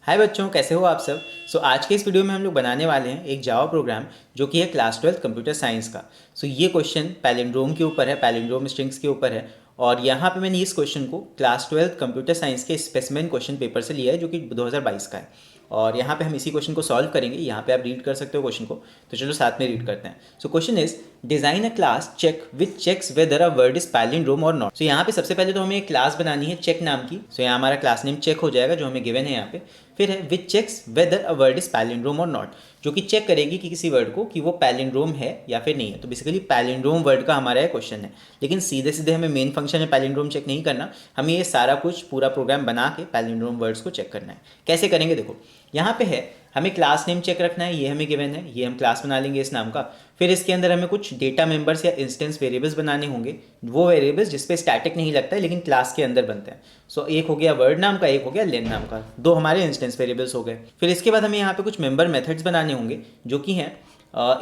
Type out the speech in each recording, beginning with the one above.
हाय बच्चों, कैसे हो आप सब। आज के इस वीडियो में हम लोग बनाने वाले हैं एक जावा प्रोग्राम जो कि है क्लास 12 कंप्यूटर साइंस का। ये क्वेश्चन पैलिंड्रोम के ऊपर है, पैलिंड्रोम स्ट्रिंग्स के ऊपर है। और यहाँ पे मैंने इस क्वेश्चन को क्लास 12 कंप्यूटर साइंस के स्पेसिमेन क्वेश्चन पेपर से लिया है जो कि 2022 का है। और यहाँ पे हम इसी क्वेश्चन को सॉल्व करेंगे। यहाँ पे आप रीड कर सकते हो क्वेश्चन को, तो चलो साथ में रीड करते हैं। Question is design a class check which checks whether a word is palindrome और नॉट। यहाँ पे सबसे पहले तो हमें एक क्लास बनानी है चेक नाम की। यहाँ हमारा क्लास नेम चेक हो जाएगा जो हमें गिवन है यहाँ पे। फिर है which checks whether a word is palindrome और नॉट, जो कि चेक करेगी कि किसी वर्ड को कि वो पैलिंड्रोम है या फिर नहीं है। तो बेसिकली पैलिंड्रोम वर्ड का हमारा ये क्वेश्चन है, लेकिन सीधे सीधे हमें मेन फंक्शन में पैलिंड्रोम चेक नहीं करना, हमें ये सारा कुछ पूरा प्रोग्राम बना के पैलिंड्रोम वर्ड्स को चेक करना है। कैसे करेंगे देखो, यहाँ पे है हमें क्लास नेम चेक रखना है, ये हमें गिवन है, ये हम क्लास बना लेंगे इस नाम का। फिर इसके अंदर हमें कुछ डेटा मेंबर्स या इंस्टेंस वेरिएबल्स बनाने होंगे, वो वेरिएबल्स जिसपे स्टैटिक नहीं लगता है लेकिन क्लास के अंदर बनते हैं। एक हो गया वर्ड नाम का, एक हो गया लेन नाम का, दो हमारे इंस्टेंस वेरिएबल्स हो गए। फिर इसके बाद हमें यहाँ पे कुछ मेंबर मेथड्स बनाने होंगे जो कि हैं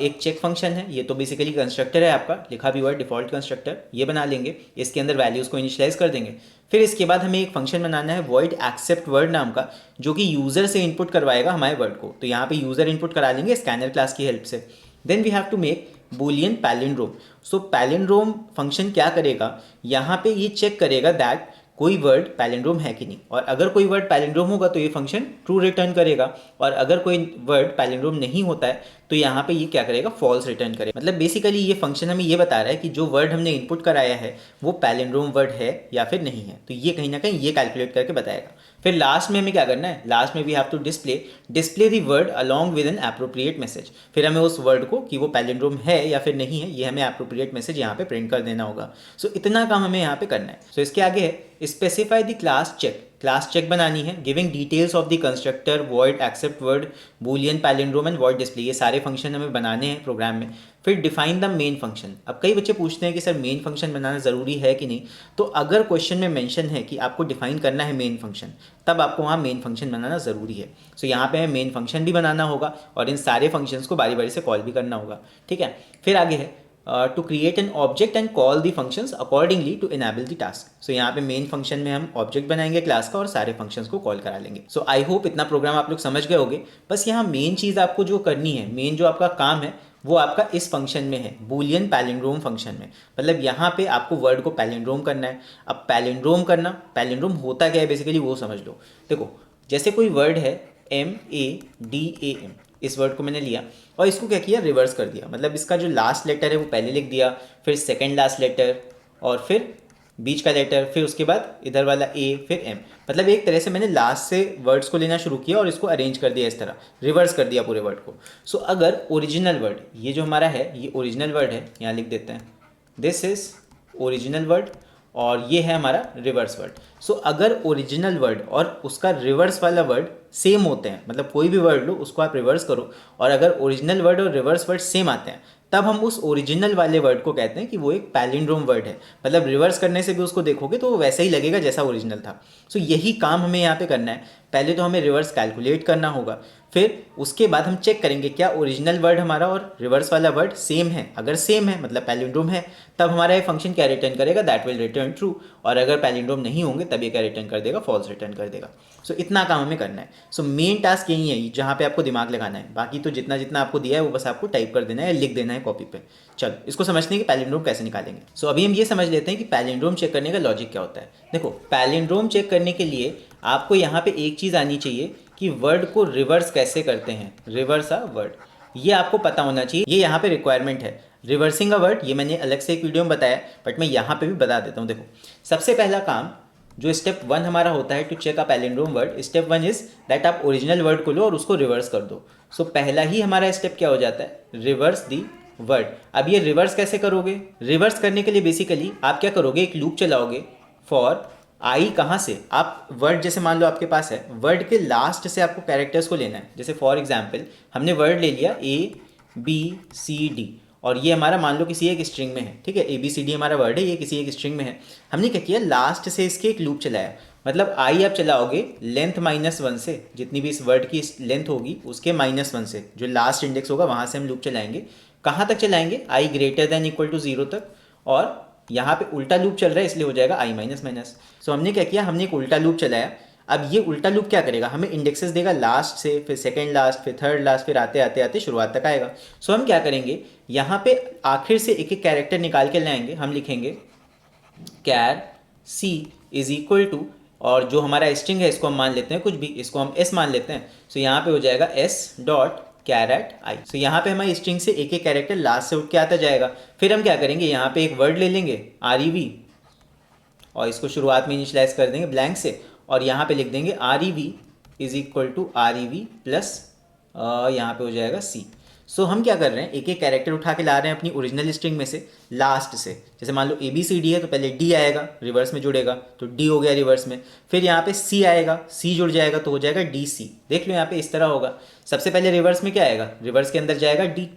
एक चेक फंक्शन है, ये तो बेसिकली कंस्ट्रक्टर है आपका लिखा भी हुआ है डिफॉल्ट कंस्ट्रक्टर, ये बना लेंगे। इसके अंदर वैल्यूज़ को इनिशियलाइज कर देंगे। फिर इसके बाद हमें एक फंक्शन बनाना है वॉइड एक्सेप्ट वर्ड नाम का, जो कि यूज़र से इनपुट करवाएगा हमारे वर्ड को। तो यहाँ पे यूज़र इनपुट करा लेंगे स्कैनर क्लास की हेल्प से। Then we have to make boolean palindrome. Palindrome function क्या करेगा, यहाँ पे ये चेक करेगा दैट कोई वर्ड पैलिंड्रोम है कि नहीं, और अगर कोई वर्ड पैलिंड्रोम होगा तो ये फंक्शन ट्रू रिटर्न करेगा, और अगर कोई वर्ड पैलिंड्रोम नहीं होता है तो यहाँ पे ये क्या करेगा, फॉल्स रिटर्न करेगा। मतलब बेसिकली ये फंक्शन हमें ये बता रहा है कि जो वर्ड हमने इनपुट कराया है वो पैलिंड्रोम वर्ड है या फिर नहीं है। तो ये कहीं ना कहीं ये कैलकुलेट करके बताएगा। फिर लास्ट में हमें क्या करना है, लास्ट में we have to display the word along with an appropriate message. फिर हमें उस वर्ड को कि वो पैलिंड्रोम है या फिर नहीं है, ये हमें एप्रोप्रिएट मैसेज यहाँ पे प्रिंट कर देना होगा। इतना काम हमें यहाँ पे करना है। इसके आगे है specify the class check. Class check बनानी है giving details of the constructor, void accept word, boolean palindrome and void display. ये सारे फंक्शन हमें बनाने हैं प्रोग्राम में। फिर डिफाइन द मेन फंक्शन। अब कई बच्चे पूछते हैं कि सर मेन फंक्शन बनाना ज़रूरी है कि नहीं। तो अगर क्वेश्चन में मेंशन है कि आपको डिफाइन करना है मेन फंक्शन, तब आपको वहाँ मेन फंक्शन बनाना ज़रूरी है। यहाँ पे हमें मेन फंक्शन भी बनाना होगा और इन सारे फंक्शंस को बारी बारी से कॉल भी करना होगा। ठीक है। फिर आगे है to create an object and call the functions accordingly to enable the task. यहाँ पे मेन फंक्शन में हम ऑब्जेक्ट बनाएंगे क्लास का और सारे फंक्शंस को कॉल करा लेंगे। आई होप इतना प्रोग्राम आप लोग समझ गए होंगे। बस यहाँ मेन चीज़ आपको जो करनी है, मेन जो आपका काम है वो आपका इस फंक्शन में है, बूलियन पैलिंड्रोम फंक्शन में। मतलब यहाँ पे आपको वर्ड को पैलिंड्रोम करना है। अब पैलिंड्रोम करना, पैलिंड्रोम होता क्या है बेसिकली वो समझ लो। देखो, जैसे कोई वर्ड है MADAM, इस वर्ड को मैंने लिया और इसको क्या किया, रिवर्स कर दिया। मतलब इसका जो लास्ट लेटर है वो पहले लिख दिया, फिर सेकंड लास्ट लेटर और फिर बीच का लेटर, फिर उसके बाद इधर वाला A, फिर M। मतलब एक तरह से मैंने लास्ट से वर्ड्स को लेना शुरू किया और इसको अरेंज कर दिया, इस तरह रिवर्स कर दिया पूरे वर्ड को। अगर ओरिजिनल वर्ड, ये जो हमारा है ये ओरिजिनल वर्ड है, यहाँ लिख देते हैं दिस इज ओरिजिनल वर्ड, और ये है हमारा रिवर्स वर्ड। अगर ओरिजिनल वर्ड और उसका रिवर्स वाला वर्ड सेम होते हैं, मतलब कोई भी वर्ड लो उसको आप रिवर्स करो, और अगर ओरिजिनल वर्ड और रिवर्स वर्ड सेम आते हैं, तब हम उस ओरिजिनल वाले वर्ड को कहते हैं कि वो एक पैलिंड्रोम वर्ड है। मतलब रिवर्स करने से भी उसको देखोगे तो वो वैसा ही लगेगा जैसा ओरिजिनल था। यही काम हमें यहाँ पे करना है। पहले तो हमें रिवर्स कैलकुलेट करना होगा, फिर उसके बाद हम चेक करेंगे क्या ओरिजिनल वर्ड हमारा और रिवर्स वाला वर्ड सेम है। अगर सेम है मतलब पैलिंड्रोम है, तब हमारा ये फंक्शन क्या रिटर्न करेगा, दैट विल रिटर्न ट्रू। और अगर पैलिंड्रोम नहीं होंगे तब ये क्या रिटर्न कर देगा, फॉल्स रिटर्न कर देगा। इतना काम हमें करना है। मेन टास्क यही है जहाँ पे आपको दिमाग लगाना है। बाकी तो जितना जितना आपको दिया है वो बस आपको टाइप कर देना है, लिख देना है कॉपी पे। चलो इसको समझते हैं कि पैलिंड्रोम कैसे निकालेंगे। अभी हम ये समझ लेते हैं कि पैलिंड्रोम चेक करने का लॉजिक क्या होता है। देखो, पैलिंड्रोम चेक करने के लिए आपको यहाँ पे एक चीज़ आनी चाहिए कि वर्ड को रिवर्स कैसे करते हैं, रिवर्स अ वर्ड, ये आपको पता होना चाहिए। ये यहाँ पे रिक्वायरमेंट है। रिवर्सिंग अ वर्ड ये मैंने अलग से एक वीडियो में बताया, बट मैं यहाँ पे भी बता देता हूँ। देखो, सबसे पहला काम जो स्टेप 1 हमारा होता है to check a palindrome word, step 1 is that आप ओरिजिनल वर्ड को लो और उसको रिवर्स कर दो। पहला ही हमारा स्टेप क्या हो जाता है, रिवर्स दी वर्ड। अब ये रिवर्स कैसे करोगे, रिवर्स करने के लिए बेसिकली आप क्या करोगे, एक लूप चलाओगे फॉर आई। कहाँ से, आप वर्ड जैसे मान लो आपके पास है, वर्ड के लास्ट से आपको कैरेक्टर्स को लेना है। जैसे फॉर एग्जाम्पल हमने वर्ड ले लिया ABCD, और ये हमारा मान लो किसी एक स्ट्रिंग में है। ठीक है, ABCD हमारा वर्ड है, ये किसी एक स्ट्रिंग में है। हमने क्या किया, लास्ट से इसके एक लूप चलाया। मतलब आई आप चलाओगे लेंथ -1 से, जितनी भी इस वर्ड की लेंथ होगी उसके -1 से, जो लास्ट इंडेक्स होगा वहाँ से हम लूप चलाएंगे। कहाँ तक चलाएंगे, i greater than equal to 0 तक। और यहाँ पे उल्टा लूप चल रहा है इसलिए हो जाएगा i माइनस माइनस। हमने क्या किया, हमने एक उल्टा लूप चलाया। अब ये उल्टा लूप क्या करेगा, हमें इंडेक्सेस देगा लास्ट से, फिर सेकंड लास्ट, फिर थर्ड लास्ट, फिर आते आते आते शुरुआत तक आएगा। सो हम क्या करेंगे, यहाँ पे आखिर से एक एक कैरेक्टर निकाल के लाएंगे। हम लिखेंगे कैर सी इज इक्वल टू, और जो हमारा स्ट्रिंग है इसको हम मान लेते हैं कुछ भी, इसको हम एस मान लेते हैं। सो यहाँ पे हो जाएगा एस डॉट कैरेट आई। सो यहाँ पे हमारी स्ट्रिंग से एक एक कैरेक्टर लास्ट से उठ के आता जाएगा। फिर हम क्या करेंगे, यहाँ पे एक वर्ड ले लेंगे REV, और इसको शुरुआत में इनिशलाइज कर देंगे ब्लैंक से, और यहाँ पे लिख देंगे REV is equal to REV plus यहाँ पे हो जाएगा C। सो हम क्या कर रहे हैं, एक एक कैरेक्टर उठा के ला रहे हैं अपनी ओरिजिनल स्ट्रिंग में से लास्ट से। जैसे मान लो ABCD है तो पहले D आएगा, रिवर्स में जुड़ेगा तो D हो गया रिवर्स में, फिर यहाँ पे C आएगा, C जुड़ जाएगा तो हो जाएगा DC। देख लो यहाँ पे इस तरह होगा, सबसे पहले रिवर्स में क्या आएगा, रिवर्स के अंदर जाएगा D,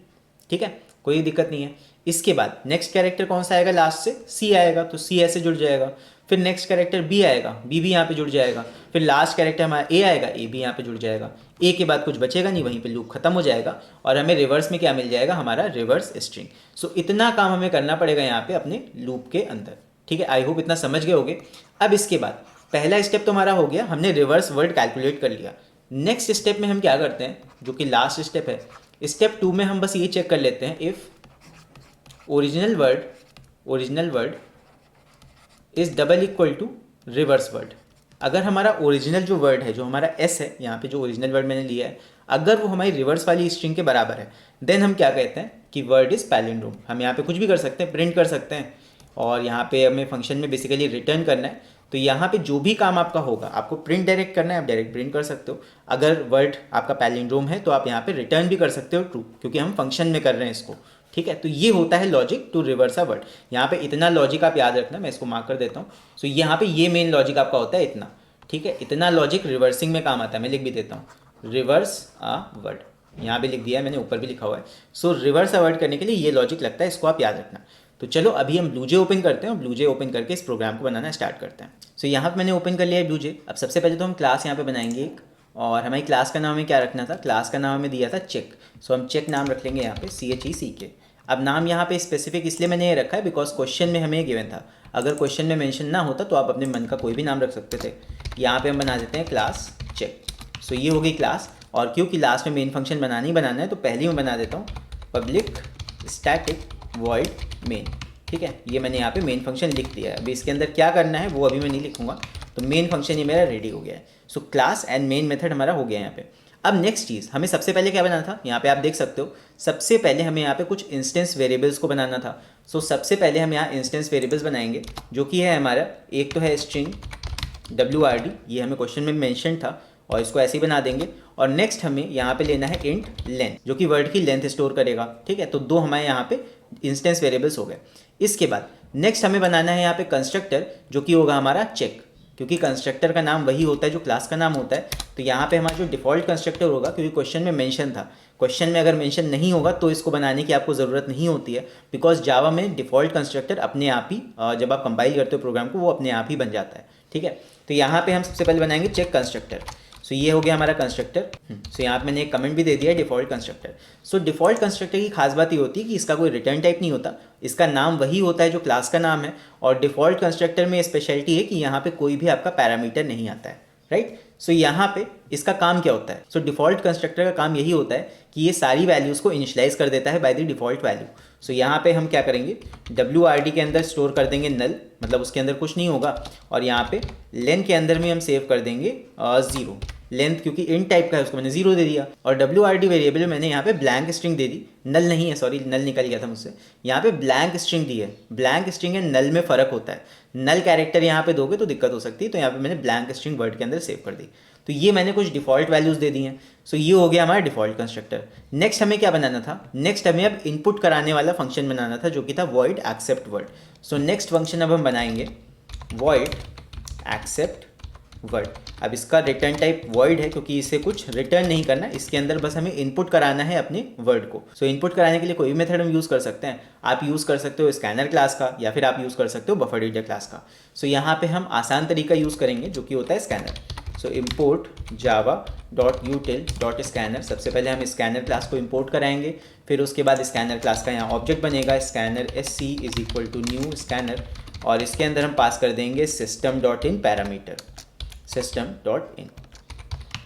ठीक है, कोई दिक्कत नहीं है। इसके बाद नेक्स्ट कैरेक्टर कौन सा आएगा, लास्ट से C आएगा तो C ऐसे जुड़ जाएगा, फिर नेक्स्ट कैरेक्टर B आएगा, B भी यहाँ पे जुड़ जाएगा, फिर लास्ट कैरेक्टर हमारा A आएगा, A भी यहाँ पे जुड़ जाएगा। A के बाद कुछ बचेगा नहीं, वहीं पे लूप खत्म हो जाएगा और हमें रिवर्स में क्या मिल जाएगा, हमारा रिवर्स स्ट्रिंग। सो इतना काम हमें करना पड़ेगा यहाँ पे अपने लूप के अंदर, ठीक है। आई होप इतना समझ गए होगे। अब इसके बाद पहला स्टेप तो हमारा हो गया, हमने रिवर्स वर्ड कैलकुलेट कर लिया। नेक्स्ट स्टेप में हम क्या करते हैं, जो कि लास्ट स्टेप है, स्टेप 2 में हम बस ये चेक कर लेते हैं, if original word is double equal to reverse word. अगर हमारा ओरिजिनल जो वर्ड है, जो हमारा एस है, यहाँ पे जो ओरिजिनल वर्ड मैंने लिया है, अगर वो हमारी रिवर्स वाली स्ट्रिंग के बराबर है, देन हम क्या कहते हैं कि वर्ड इज पैलिंड्रोम। हम यहाँ पे कुछ भी कर सकते हैं, प्रिंट कर सकते हैं, और यहाँ पे हमें फंक्शन में बेसिकली रिटर्न करना है। तो यहाँ पे जो भी काम आपका होगा, आपको प्रिंट डायरेक्ट करना है, आप डायरेक्ट प्रिंट कर सकते हो। अगर वर्ड आपका पैलिंड्रोम है तो आप यहाँ पे रिटर्न भी कर सकते हो ट्रू, क्योंकि हम फंक्शन में कर रहे हैं इसको, ठीक है। तो ये होता है logic to reverse a word. यहाँ पे इतना लॉजिक आप याद रखना, मैं इसको मार्क कर देता हूँ। सो यहाँ पे ये मेन लॉजिक आपका होता है इतना, ठीक है। इतना लॉजिक रिवर्सिंग में काम आता है। मैं लिख भी देता हूँ, रिवर्स अ वर्ड, यहाँ भी लिख दिया है मैंने, ऊपर भी लिखा हुआ है। सो रिवर्स अ वर्ड करने के लिए ये लॉजिक लगता है, इसको आप याद रखना। तो चलो अभी हम ब्लूजे ओपन करते हैं, और ब्लूजे ओपन करके इस प्रोग्राम को बनाना स्टार्ट करते हैं। सो यहाँ पे मैंने ओपन कर लिया है ब्लूजे। अब सबसे पहले तो हम क्लास यहाँ पे बनाएंगे एक, और हमारी क्लास का नाम हमें क्या रखना था, क्लास का नाम हमें दिया था चेक। सो हम चेक नाम रख लेंगे यहाँ पे, CHECK। अब नाम यहाँ पे स्पेसिफिक इसलिए मैंने ये रखा है बिकॉज क्वेश्चन में हमें गिवन था। अगर क्वेश्चन में मेंशन ना होता तो आप अपने मन का कोई भी नाम रख सकते थे। यहाँ पे हम बना देते हैं क्लास चेक। सो ये होगी क्लास, और क्योंकि लास्ट में मेन फंक्शन बनाना ही बनाना है तो पहले मैं बना देता हूँ पब्लिक स्टैटिक वॉइड मेन, ठीक है। ये मैंने यहाँ पे मेन फंक्शन लिख दिया है। अभी इसके अंदर क्या करना है वो अभी मैं नहीं लिखूँगा, तो मेन फंक्शन ये मेरा रेडी हो गया है। So class and main method हमारा हो गया यहाँ पे। अब नेक्स्ट चीज़ हमें सबसे पहले क्या बनाना था, यहाँ पे आप देख सकते हो, सबसे पहले हमें यहाँ पे कुछ इंस्टेंस वेरिएबल्स को बनाना था। सो सबसे पहले हम यहाँ इंस्टेंस वेरिएबल्स बनाएंगे, जो कि है हमारा, एक तो है स्ट्रिंग WRD, ये हमें क्वेश्चन में मेंशन था, और इसको ऐसे ही बना देंगे। और नेक्स्ट हमें यहाँ पे लेना है इंट लेंथ, जो कि वर्ड की लेंथ स्टोर करेगा, ठीक है। तो दो हमारे यहाँ पे इंस्टेंस वेरिएबल्स हो गए। इसके बाद नेक्स्ट हमें बनाना है यहाँ पे कंस्ट्रक्टर, जो कि होगा हमारा चेक, क्योंकि कंस्ट्रक्टर का नाम वही होता है जो क्लास का नाम होता है। तो यहाँ पे हमारा जो डिफ़ॉल्ट कंस्ट्रक्टर होगा, क्योंकि क्वेश्चन में मेंशन था, क्वेश्चन में अगर मेंशन नहीं होगा तो इसको बनाने की आपको ज़रूरत नहीं होती है, बिकॉज जावा में डिफ़ॉल्ट कंस्ट्रक्टर अपने आप ही जब आप कंपाइल करते हो प्रोग्राम को, वो अपने आप ही बन जाता है, ठीक है। तो यहाँ पे हम सबसे पहले बनाएंगे चेक कंस्ट्रक्टर। सो ये हो गया हमारा कंस्ट्रक्टर। सो यहाँ पे मैंने एक कमेंट भी दे दिया है डिफ़ॉल्ट कंस्ट्रक्टर। सो डिफ़ॉल्ट कंस्ट्रक्टर की खास बात ये होती है कि इसका कोई रिटर्न टाइप नहीं होता, इसका नाम वही होता है जो क्लास का नाम है। और डिफ़ॉल्ट कंस्ट्रक्टर में स्पेशलिटी है कि यहाँ पे कोई भी आपका पैरामीटर नहीं आता है, राइट। सो यहाँ पे इसका काम क्या होता है, सो डिफ़ॉल्ट कंस्ट्रक्टर का काम यही होता है कि ये सारी वैल्यूज़ को इनिशियलाइज कर देता है बाय द डिफ़ॉल्ट वैल्यू। सो यहाँ पे हम क्या करेंगे, WRD के अंदर स्टोर कर देंगे नल, मतलब उसके अंदर कुछ नहीं होगा। और यहाँ पे लेंथ के अंदर में हम सेव कर देंगे 0। लेंथ क्योंकि इंट टाइप का है उसको मैंने 0 दे दिया। और WRD वेरिएबल मैंने यहाँ पे ब्लैंक स्ट्रिंग दे दी, नल नहीं है, सॉरी नल निकल गया था मुझसे। यहाँ पे ब्लैंक स्ट्रिंग दी है, ब्लैंक स्ट्रिंग है, नल में फ़र्क होता है। नल कैरेक्टर यहाँ पे दोगे तो दिक्कत हो सकती है, तो यहाँ पे मैंने ब्लैंक स्ट्रिंग वर्ड के अंदर सेव कर दी। तो ये मैंने कुछ डिफ़ॉल्ट वैल्यूज़ दे दी हैं। सो ये हो गया हमारा डिफ़ॉल्ट कंस्ट्रक्टर। नेक्स्ट हमें क्या बनाना था, नेक्स्ट हमें अब इनपुट कराने वाला फंक्शन बनाना था, जो कि था void accept word. So next function अब हम बनाएंगे वॉइड एक्सेप्ट वर्ड। अब इसका रिटर्न टाइप वॉइड है, क्योंकि इसे कुछ रिटर्न नहीं करना, इसके अंदर बस हमें इनपुट कराना है अपने वर्ड को। सो इनपुट कराने के लिए कोई भी मेथड हम यूज़ कर सकते हैं। आप यूज़ कर सकते हो स्कैनर क्लास का, या फिर आप यूज़ कर सकते हो बफर रीडर क्लास का। सो यहाँ पे हम आसान तरीका यूज़ करेंगे, जो कि होता है स्कैनर। सो इम्पोर्ट java.util.scanner। सबसे पहले हम स्कैनर क्लास को इम्पोर्ट कराएंगे, फिर उसके बाद स्कैनर क्लास का यहाँ ऑब्जेक्ट बनेगा scanner SC is equal to new scanner, और इसके अंदर हम पास कर देंगे system.in parameter. System dot in.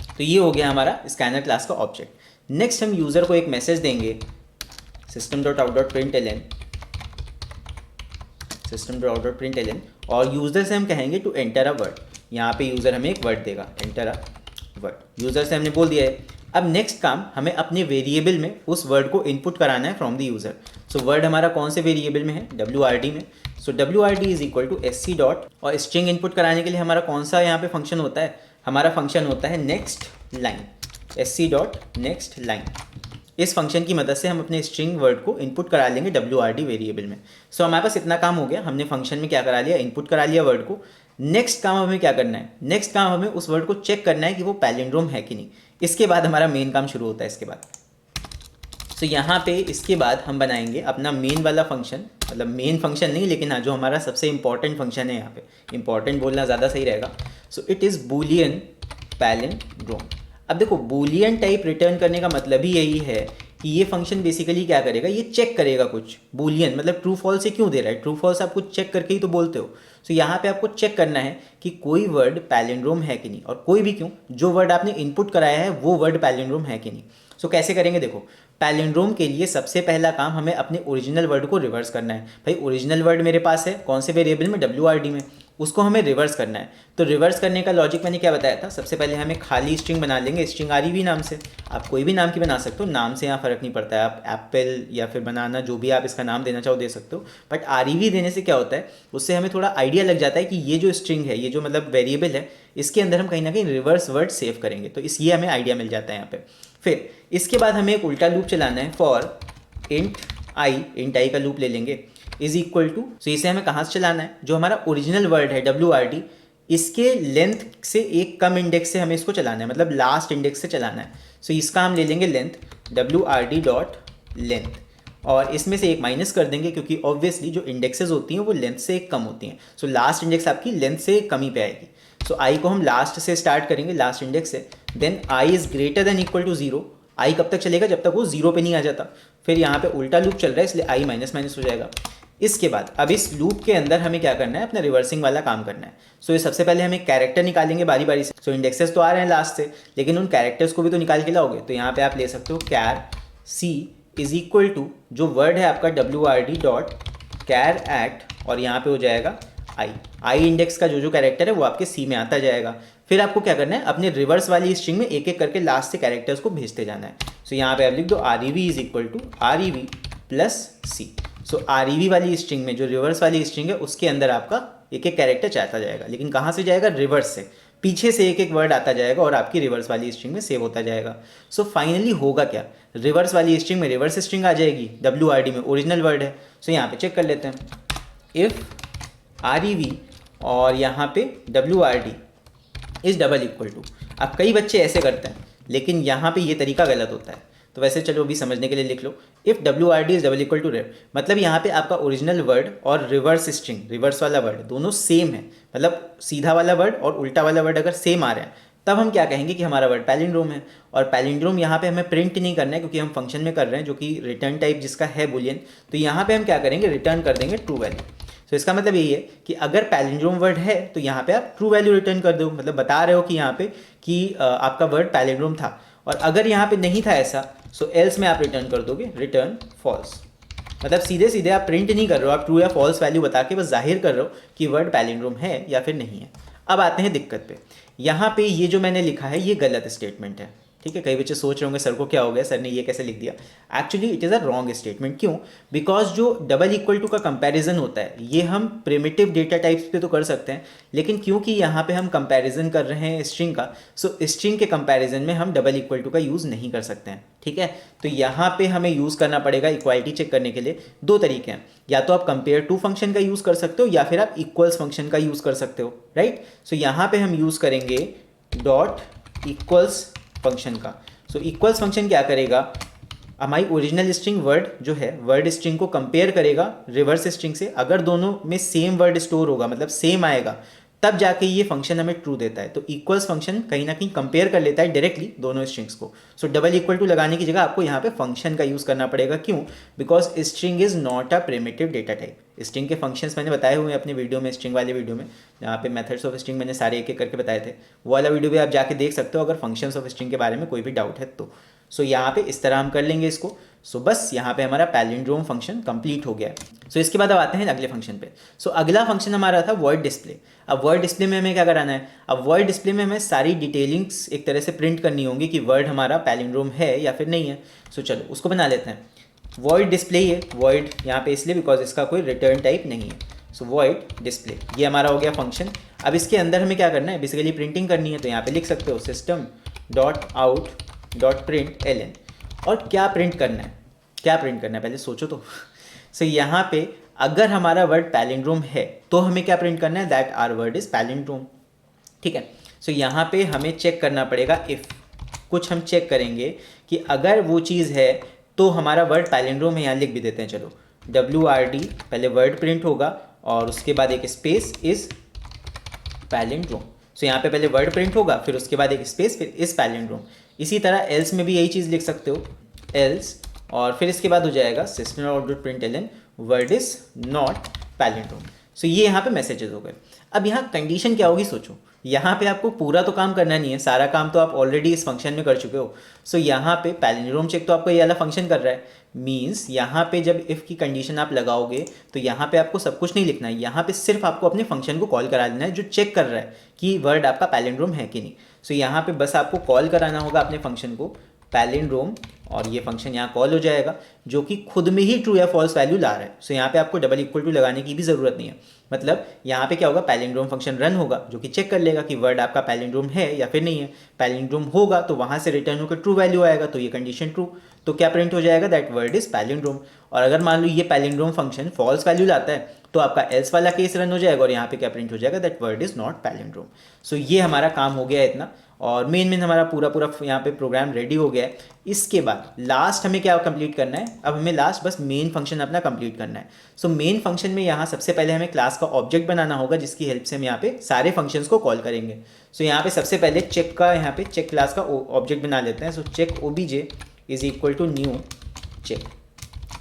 तो ये हो गया हमारा स्कैनर क्लास का ऑब्जेक्ट। नेक्स्ट हम यूज़र को एक मैसेज देंगे system dot out dot print L N, system dot out dot print L N, और यूज़र से हम कहेंगे टू एंटर अ वर्ड। यहाँ पे यूज़र हमें एक वर्ड देगा, एंटर अ वर्ड। यूज़र से हमने बोल दिया है। अब नेक्स्ट काम हमें अपने वेरिएबल में उस वर्ड को इनपुट कराना है from the user. So word हमारा कौन से वेरिएबल में है, WRD में। So WRD is equal to SC dot, और स्ट्रिंग इनपुट कराने के लिए हमारा कौन सा यहाँ पे फंक्शन होता है, हमारा फंक्शन होता है next line, SC dot next line. इस फंक्शन की मदद से हम अपने स्ट्रिंग वर्ड को इनपुट करा लेंगे WRD वेरिएबल में। सो हमारे पास इतना काम हो गया, हमने फंक्शन में क्या करा लिया, इनपुट करा लिया वर्ड को। नेक्स्ट काम हमें क्या करना है, नेक्स्ट काम हमें उस वर्ड को चेक करना है कि वो पैलिंड्रोम है कि नहीं। इसके बाद हमारा मेन काम शुरू होता है इसके बाद। सो यहाँ पे इसके बाद हम बनाएंगे अपना मेन वाला फंक्शन, मतलब मेन फंक्शन नहीं लेकिन हाँ जो हमारा सबसे इंपॉर्टेंट फंक्शन है, यहाँ पे इंपॉर्टेंट बोलना ज़्यादा सही रहेगा। So it is Boolean palindrome. अब देखो बूलियन टाइप रिटर्न करने का मतलब ही यही है कि ये फंक्शन बेसिकली क्या करेगा, ये चेक करेगा कुछ बूलियन, मतलब ट्रू फॉल्स से क्यों दे रहा है, ट्रू फॉल्स आप कुछ चेक करके ही तो बोलते हो। सो यहाँ पे आपको चेक करना है कि कोई वर्ड पैलिंड्रोम है कि नहीं, और कोई भी क्यों, जो वर्ड आपने इनपुट कराया है वो वर्ड पैलिंड्रोम है कि नहीं। सो कैसे करेंगे, देखो पैलिंड्रोम के लिए सबसे पहला काम हमें अपने ओरिजिनल वर्ड को रिवर्स करना है। भाई ओरिजिनल वर्ड मेरे पास है कौन से वेरिएबल में, WRD में, उसको हमें रिवर्स करना है। तो रिवर्स करने का लॉजिक मैंने क्या बताया था, सबसे पहले हमें खाली स्ट्रिंग बना लेंगे, स्ट्रिंग REV नाम से। आप कोई भी नाम की बना सकते हो, नाम से यहाँ फ़र्क नहीं पड़ता है, आप एप्पल या फिर बनाना जो भी आप इसका नाम देना चाहो दे सकते हो। बट REV देने से क्या होता है, उससे हमें थोड़ा आइडिया लग जाता है कि ये जो स्ट्रिंग है, ये जो मतलब वेरिएबल है, इसके अंदर हम कहीं ना कहीं रिवर्स वर्ड सेव करेंगे। तो ये हमें आइडिया मिल जाता है यहाँ पे। फिर इसके बाद हमें एक उल्टा लूप चलाना है, फॉर इंट आई का लूप ले लेंगे, इज इक्वल टू। सो इसे हमें कहाँ से चलाना है, जो हमारा ओरिजिनल वर्ड है WRD, इसके लेंथ से एक कम इंडेक्स से हमें इसको चलाना है, मतलब लास्ट इंडेक्स से चलाना है। सो इसका हम ले लेंगे लेंथ, WRD डॉट लेंथ, और इसमें से एक माइनस कर देंगे क्योंकि ऑब्वियसली जो इंडेक्सेस होती हैं वो लेंथ से एक कम होती हैं। सो लास्ट इंडेक्स आपकी लेंथ से कम ही पे आएगी। सो आई को हम लास्ट से स्टार्ट करेंगे, लास्ट इंडेक्स से। Then I is greater than equal to 0। I कब तक चलेगा, जब तक वो 0 पे नहीं आ जाता। फिर यहाँ पे उल्टा लूप चल रहा है इसलिए आई माइनस माइनस हो जाएगा। इसके बाद अब इस लूप के अंदर हमें क्या करना है, अपना रिवर्सिंग वाला काम करना है। सो ये सबसे पहले हम एक कैरेक्टर निकालेंगे बारी बारी से। सो इंडेक्सेस तो आ रहे हैं लास्ट से, लेकिन उन कैरेक्टर्स को भी तो निकाल के लाओगे। तो यहाँ पे आप ले सकते हो कैर सी इज इक्वल टू, जो वर्ड है आपका WRD डॉट कैर एट, और यहाँ पे हो जाएगा आई इंडेक्स का जो कैरेक्टर है वो आपके सी में आता जाएगा। फिर आपको क्या करना है, अपने रिवर्स वाली स्ट्रिंग में एक एक करके लास्ट से कैरेक्टर्स को भेजते जाना है। सो यहाँ पे आप लिख दो REV is equal to REV plus C. So REV वाली स्ट्रिंग में, जो रिवर्स वाली स्ट्रिंग है, उसके अंदर आपका एक एक कैरेक्टर चाहता जाएगा, लेकिन कहाँ से जाएगा, रिवर्स से, पीछे से एक एक वर्ड आता जाएगा और आपकी रिवर्स वाली स्ट्रिंग में सेव होता जाएगा। सो फाइनली होगा क्या, रिवर्स वाली स्ट्रिंग में रिवर्स स्ट्रिंग आ जाएगी, WRD में ओरिजिनल वर्ड है। सो यहाँ पे चेक कर लेते हैं, इफ़ REV और यहाँ पे WRD is double equal to. अब कई बच्चे ऐसे करते हैं, लेकिन यहाँ पे ये तरीका गलत होता है। तो वैसे चलो अभी समझने के लिए लिख लो, if WRD is double equal to rev, मतलब यहाँ पे आपका ओरिजिनल वर्ड और रिवर्स स्ट्रिंग, रिवर्स वाला वर्ड दोनों सेम है, मतलब सीधा वाला वर्ड और उल्टा वाला वर्ड अगर सेम आ रहे हैं, तब हम क्या कहेंगे कि हमारा वर्ड पैलिंड्रोम है। और पैलिंड्रोम यहाँ पे हमें प्रिंट नहीं करना है क्योंकि हम फंक्शन में कर रहे हैं जो कि रिटर्न टाइप जिसका है बूलियन। तो यहाँ पे हम क्या करेंगे, रिटर्न कर देंगे ट्रू वैल्यू। तो इसका मतलब यही है कि अगर पैलिंड्रोम वर्ड है तो यहाँ पे आप ट्रू वैल्यू रिटर्न कर दो, मतलब बता रहे हो कि यहाँ पे कि आपका वर्ड पैलिंड्रोम था। और अगर यहाँ पे नहीं था ऐसा, सो एल्स में आप रिटर्न कर दोगे रिटर्न फॉल्स। मतलब सीधे सीधे आप प्रिंट नहीं कर रहे हो, आप ट्रू या फॉल्स वैल्यू बता के बस जाहिर कर रहे हो कि वर्ड पैलिंड्रोम है या फिर नहीं है। अब आते हैं दिक्कत पे। यहाँ पे ये जो मैंने लिखा है ये गलत स्टेटमेंट है, ठीक है। कई बच्चे सोच रहे होंगे सर को क्या हो गया, सर ने ये कैसे लिख दिया। Actually it is a wrong statement. क्यों? बिकॉज जो डबल इक्वल टू का कंपैरिजन होता है ये हम प्रिमिटिव डेटा टाइप्स पे तो कर सकते हैं, लेकिन क्योंकि यहाँ पे हम कंपैरिजन कर रहे हैं स्ट्रिंग का, सो स्ट्रिंग के कंपैरिजन में हम डबल इक्वल टू का यूज़ नहीं कर सकते हैं, ठीक है। तो यहाँ पे हमें यूज़ करना पड़ेगा इक्वालिटी चेक करने के लिए। दो तरीके हैं, या तो आप कंपेयर टू फंक्शन का यूज़ कर सकते हो या फिर आप इक्वल्स फंक्शन का यूज़ कर सकते हो, राइट। सो यहाँ पे हम यूज़ करेंगे डॉट इक्वल्स फंक्शन का। सो इक्वल्स फंक्शन क्या करेगा, हमारी ओरिजिनल स्ट्रिंग वर्ड जो है, वर्ड स्ट्रिंग को कंपेयर करेगा रिवर्स स्ट्रिंग से। अगर दोनों में सेम वर्ड स्टोर होगा, मतलब सेम आएगा, तब जाके ये फंक्शन हमें ट्रू देता है। तो इक्वल्स फंक्शन कहीं ना कहीं कंपेयर कर लेता है डायरेक्टली दोनों स्ट्रिंग्स को। सो डबल इक्वल टू लगाने की जगह आपको यहाँ पे फंक्शन का यूज़ करना पड़ेगा। क्यों? Because string is not a primitive data type. String के फंक्शंस मैंने बताए हुए हैं अपने वीडियो में, स्ट्रिंग वाले वीडियो में, जहाँ पे मेथड्स ऑफ स्ट्रिंग मैंने सारे एक एक करके बताए थे। वो वाला वीडियो भी आप जाके देख सकते हो अगर फंक्शंस ऑफ स्ट्रिंग के बारे में कोई भी डाउट है तो। सो यहाँ पे इस तरह हम कर लेंगे इसको। सो बस यहाँ पे हमारा पैलिंड्रोम फंक्शन कंप्लीट हो गया है। सो इसके बाद अब आते हैं अगले फंक्शन पे। सो अगला फंक्शन हमारा था वर्ड डिस्प्ले। अब वर्ड डिस्प्ले में हमें क्या कराना है? अब वर्ड डिस्प्ले में हमें सारी डिटेलिंग्स एक तरह से प्रिंट करनी होंगी कि वर्ड हमारा पैलिंड्रोम है या फिर नहीं है। सो चलो उसको बना लेते हैं। वर्ड डिस्प्ले ही है, वर्ड यहाँ पे इसलिए बिकॉज इसका कोई रिटर्न टाइप नहीं है। सो वर्ड डिस्प्ले ये हमारा हो गया फंक्शन। अब इसके अंदर हमें क्या करना है? बेसिकली प्रिंटिंग करनी है। तो यहाँ पे लिख सकते हो system dot out dot print L N. और क्या प्रिंट करना है? क्या प्रिंट करना है पहले सोचो तो। सो यहाँ पे अगर हमारा वर्ड पैलिंड्रोम है तो हमें क्या प्रिंट करना है? That our word is palindrome. ठीक है। सो यहाँ पे हमें चेक करना पड़ेगा इफ़ कुछ हम चेक करेंगे कि अगर वो चीज़ है तो हमारा वर्ड पैलिंड्रोम है। यहाँ लिख भी देते हैं चलो, WRD पहले वर्ड प्रिंट होगा और उसके बाद एक स्पेस इज पैलिंड्रोम। सो यहाँ पे पहले वर्ड प्रिंट होगा, फिर उसके बाद एक स्पेस, फिर इज पैलिंड्रोम। इसी तरह एल्स में भी यही चीज़ लिख सकते हो, एल्स, और फिर इसके बाद हो जाएगा system dot print L N word is not palindrome. So ये यहाँ पे मैसेजेस हो गए। अब यहाँ कंडीशन क्या होगी सोचो। यहाँ पे आपको पूरा तो काम करना नहीं है, सारा काम तो आप ऑलरेडी इस फंक्शन में कर चुके हो। सो यहाँ पे पैलिंड्रोम चेक तो आपको ये वाला फंक्शन कर रहा है। मीन्स यहाँ पे जब इफ़ की कंडीशन आप लगाओगे तो यहाँ पे आपको सब कुछ नहीं लिखना है, यहाँ पे सिर्फ आपको अपने फंक्शन को कॉल करा देना है जो चेक कर रहा है कि वर्ड आपका पैलिंड्रोम है कि नहीं। सो यहाँ पे बस आपको कॉल कराना होगा अपने फंक्शन को पैलिंड्रोम, और ये फंक्शन यहाँ कॉल हो जाएगा जो कि खुद में ही ट्रू या फॉल्स वैल्यू ला रहा है। सो यहाँ पे आपको डबल इक्वल टू लगाने की भी ज़रूरत नहीं है। मतलब यहाँ पे क्या होगा? पैलिंड्रोम फंक्शन रन होगा जो कि चेक कर लेगा कि वर्ड आपका पैलिंड्रोम है या फिर नहीं है। पैलिंड्रोम होगा तो वहाँ से रिटर्न होकर ट्रू वैल्यू आएगा, तो ये कंडीशन ट्रू, तो क्या प्रिंट हो जाएगा? That word is palindrome. और अगर मान लो ये पैलिंड्रोम फंक्शन फॉल्स वैल्यू लाता है तो आपका एल्स वाला केस रन हो जाएगा और यहाँ पे क्या प्रिंट हो जाएगा? That word is not palindrome. So ये हमारा काम हो गया है इतना, और मेन हमारा पूरा यहाँ पे प्रोग्राम रेडी हो गया है। इसके बाद लास्ट हमें क्या कंप्लीट करना है? अब हमें लास्ट बस मेन फंक्शन अपना कंप्लीट करना है। सो मेन फंक्शन में यहाँ सबसे पहले हमें क्लास का ऑब्जेक्ट बनाना होगा जिसकी हेल्प से हम यहाँ पे सारे फंक्शंस को कॉल करेंगे। सो यहाँ पे सबसे पहले चेक का, यहाँ पे चेक क्लास का ऑब्जेक्ट बना लेते हैं। So check OBJ is equal to new check.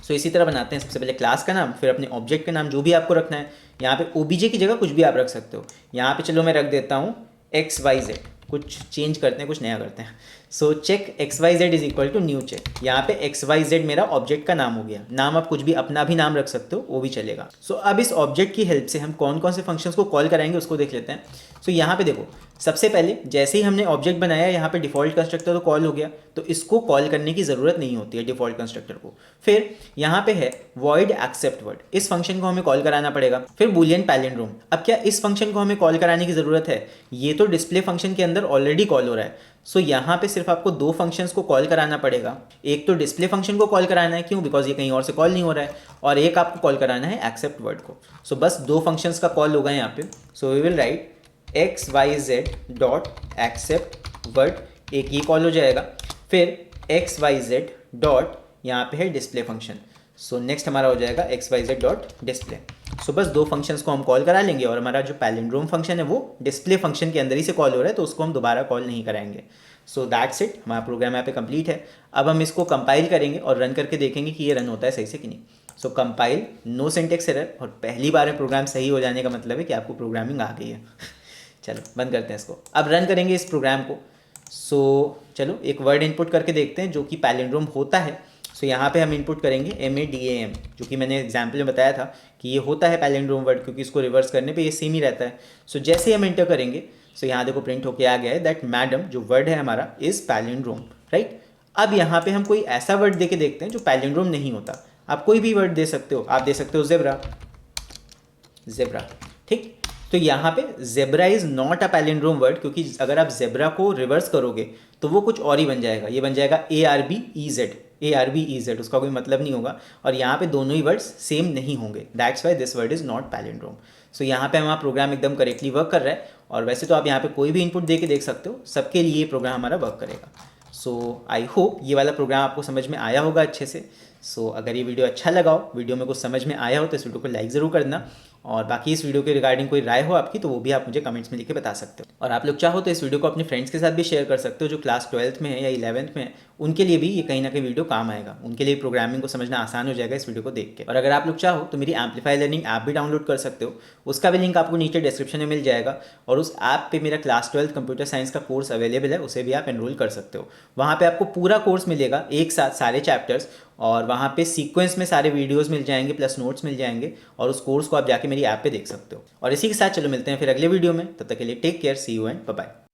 So इसी तरह बनाते हैं, सबसे पहले क्लास का नाम, फिर अपने ऑब्जेक्ट का नाम जो भी आपको रखना है। यहाँ पे ओबीजे की जगह कुछ भी आप रख सकते हो। यहाँ पे चलो मैं रख देता हूँ XYZ, कुछ चेंज करते हैं, कुछ नया करते हैं। So check XYZ is equal to new check. यहाँ पे XYZ मेरा ऑब्जेक्ट का नाम हो गया। नाम आप कुछ भी अपना भी नाम रख सकते हो, वो भी चलेगा। सो अब इस ऑब्जेक्ट की हेल्प से हम कौन कौन से फंक्शंस को कॉल कराएंगे उसको देख लेते हैं। सो यहाँ पे देखो, सबसे पहले जैसे ही हमने ऑब्जेक्ट बनाया, यहाँ पे डिफॉल्ट कंस्ट्रक्टर तो कॉल हो गया, तो इसको कॉल करने की ज़रूरत नहीं होती है डिफॉल्ट कंस्ट्रक्टर को। फिर यहाँ पे है वॉइड एक्सेप्ट वर्ड, इस फंक्शन को हमें कॉल कराना पड़ेगा। फिर बूलियन पैलिंड्रोम। अब क्या इस फंक्शन को हमें कॉल कराने की ज़रूरत है? ये तो डिस्प्ले फंक्शन के अंदर ऑलरेडी कॉल हो रहा है। सो यहाँ पे सिर्फ आपको दो फंक्शंस को कॉल कराना पड़ेगा। एक तो डिस्प्ले फंक्शन को कॉल कराना है, क्यों? बिकॉज ये कहीं और से कॉल नहीं हो रहा है। और एक आपको कॉल कराना है एक्सेप्ट वर्ड को। सो बस दो फंक्शंस का कॉल होगा यहाँ पे। So we will write XYZ dot accept word, एक ये कॉल हो जाएगा। फिर XYZ डॉट यहाँ पे है डिस्प्ले फंक्शन। सो नेक्स्ट हमारा हो जाएगा XYZ डॉट डिस्प्ले। सो बस दो फंक्शंस को हम कॉल करा लेंगे और हमारा जो पैलिंड्रोम फंक्शन है वो डिस्प्ले फंक्शन के अंदर ही से कॉल हो रहा है, तो उसको हम दोबारा कॉल नहीं कराएंगे। सो दैट्स इट, हमारा प्रोग्राम यहाँ पे कंप्लीट है। अब हम इसको कंपाइल करेंगे और रन करके देखेंगे कि ये रन होता है सही से कि नहीं। सो कंपाइल, नो सिंटेक्स एरर, और पहली बार में प्रोग्राम सही हो जाने का मतलब है कि आपको प्रोग्रामिंग आ गई है। चलो बंद करते हैं इसको, अब रन करेंगे इस प्रोग्राम को। सो चलो एक वर्ड इनपुट करके देखते हैं जो कि पैलिंड्रोम होता है। सो यहाँ पे हम इनपुट करेंगे MADAM, जो कि मैंने एग्जाम्पल में बताया था कि ये होता है पैलिंड्रोम वर्ड, क्योंकि इसको रिवर्स करने पे ये सेम ही रहता है। सो जैसे ही हम इंटर करेंगे, सो यहाँ देखो प्रिंट होके आ गया है दैट मैडम, जो वर्ड है हमारा, इज़ पैलिंड्रोम, राइट। अब यहाँ पे हम कोई ऐसा वर्ड दे के देखते हैं जो पैलिंड्रोम नहीं होता। आप कोई भी वर्ड दे सकते हो, आप दे सकते हो ज़ेब्रा, ज़ेब्रा, ठीक। तो यहाँ पे zebra is not a palindrome word, क्योंकि अगर आप ज़ेब्रा को रिवर्स करोगे तो वो कुछ और ही बन जाएगा। ये बन जाएगा ARBEZ, उसका कोई मतलब नहीं होगा। और यहाँ पे दोनों ही वर्ड्स सेम नहीं होंगे, that's why this word is not palindrome. So यहाँ पे हमारा प्रोग्राम एकदम करेक्टली वर्क कर रहा है। और वैसे तो आप यहाँ पे कोई भी इनपुट दे के देख सकते हो, सबके लिए ये प्रोग्राम हमारा वर्क करेगा। सो आई होप ये वाला प्रोग्राम आपको समझ में आया होगा अच्छे से। सो अगर ये वीडियो अच्छा लगा हो, वीडियो में कुछ समझ में आया हो, तो इस वीडियो को लाइक ज़रूर कर देना। और बाकी इस वीडियो के रिगार्डिंग कोई राय हो आपकी तो वो भी आप मुझे कमेंट्स में लिख के बता सकते हो। और आप लोग चाहो तो इस वीडियो को अपने फ्रेंड्स के साथ भी शेयर कर सकते हो जो क्लास 12th में है या 11th में है, उनके लिए भी ये कहीं ना कहीं वीडियो काम आएगा, उनके लिए प्रोग्रामिंग को समझना आसान हो जाएगा इस वीडियो को देख के। और अगर आप लोग चाहो तो मेरी एम्पलीफाई लर्निंग ऐप भी डाउनलोड कर सकते हो, उसका भी लिंक आपको नीचे डिस्क्रिप्शन में मिल जाएगा। और उस ऐप पे मेरा क्लास 12th कंप्यूटर साइंस का कोर्स अवेलेबल है, उसे भी आप एनरोल कर सकते हो। वहाँ पे आपको पूरा कोर्स मिलेगा एक साथ सारे चैप्टर्स, और वहाँ पे सीक्वेंस में सारे वीडियोस मिल जाएंगे प्लस नोट्स मिल जाएंगे, और उस कोर्स को आप जाके मेरी ऐप पे देख सकते हो। और इसी के साथ चलो मिलते हैं फिर अगले वीडियो में, तब तक के लिए take care, see you and bye bye.